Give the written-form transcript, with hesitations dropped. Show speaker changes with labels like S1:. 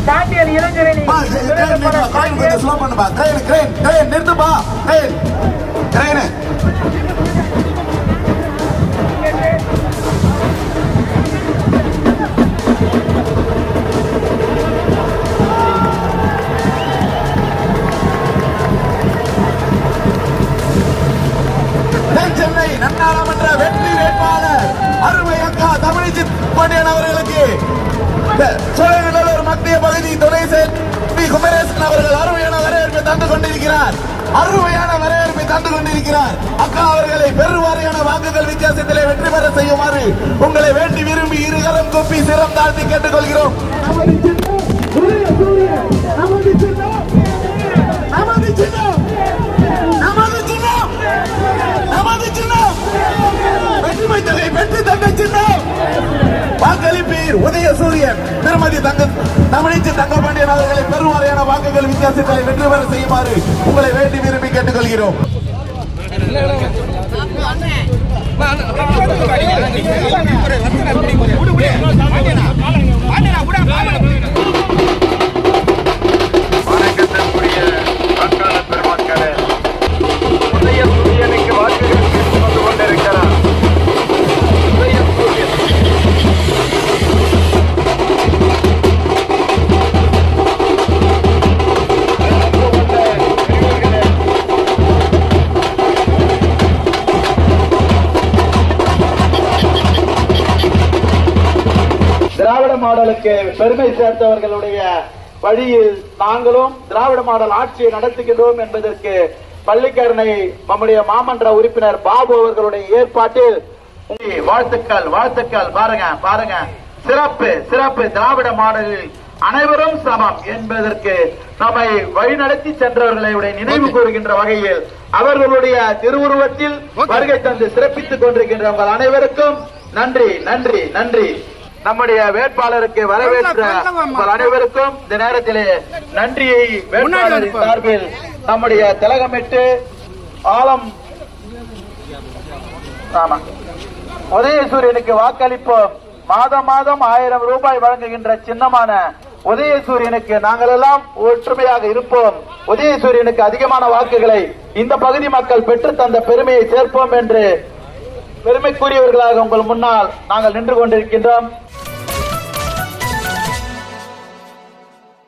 S1: பாண்டியன் இளைஞரணி
S2: நிறுத்துப்பா. சென்னை நன்னாளமன்ற வெற்றி வேட்பாளர் அருமை அக்கா தமிழிச்சி பாண்டியன் அவர்களுக்கு சோழநல்லூர் மத்திய பகுதி துணை செயலர் குமரேசன் அவர்கள் அருமையான வரவேற்பை தந்து கொண்டிருக்கிறார். அக்கா அவர்களை பெருவாரியான வாக்குகள் வித்தியாசத்திலே வெற்றி பெற செய்யுமாறு உங்களை வேண்டி விரும்பி இருகரம் கூப்பி சிரம் தாழ்த்தி கேட்டுக்கொள்கிறோம். வெற்றி தந்தை சின்னம் வாக்களிப்பீர் உதயசூரியன் திருமதி தமிழிச்சி தங்கபாண்டியன் அவர்களை பெருவாரியான வாக்குகள் வித்தியாசத்தை வெற்றி பெற செய்யுமாறு உங்களை வேண்டி விரும்பி கேட்டுக்கொள்கிறோம். வணக்கத்திற்குரிய வாக்காள பெருமக்களே, உதயசூரியனுக்கு வாக்குகள் வந்து கொண்டிருக்கிறார். திராவிட மாடலுக்கு பெருமை சேர்த்தவர்களுடைய வழியில் நாங்களும் திராவிட மாடல் ஆட்சியை நடத்துகின்றோம் என்பதற்கு பள்ளிக்கரணை நம்முடைய மாமன்ற உறுப்பினர் பாபு அவர்களுடைய ஏற்பாட்டில் வாழ்த்துக்கள். பாருங்க சிறப்பு திராவிட மாடலில் அனைவரும் சமம் என்பதற்கு நம்மை வழிநடத்தி சென்றவர்களுடைய நினைவு கூறுகின்ற வகையில் அவர்களுடைய திருவுருவத்தில் வருகை தந்து சிறப்பித்துக் கொண்டிருக்கின்ற உங்கள் அனைவருக்கும் நன்றி. நம்முடைய வேட்பாளருக்கு வரவேற்ற உங்கள் அனைவருக்கும் இந்த நேரத்திலே நன்றியை வேட்பாளரின் சார்பில் நம்முடைய திலகமிட்டு ஆலம் உதயசூரியனுக்கு வாக்களிப்போம். மாதம் 1000 ரூபாய் வழங்குகின்ற சின்னமான உதயசூரியனுக்கு நாங்கள் எல்லாம் ஒற்றுமையாக இருப்போம். உதயசூரியனுக்கு அதிகமான வாக்குகளை இந்த பகுதி மக்கள் பெற்று தந்த பெருமையை சேர்ப்போம் என்று பெருமைக்குரியவர்களாக உங்கள் முன்னால் நாங்கள் நின்று கொண்டிருக்கின்றோம்.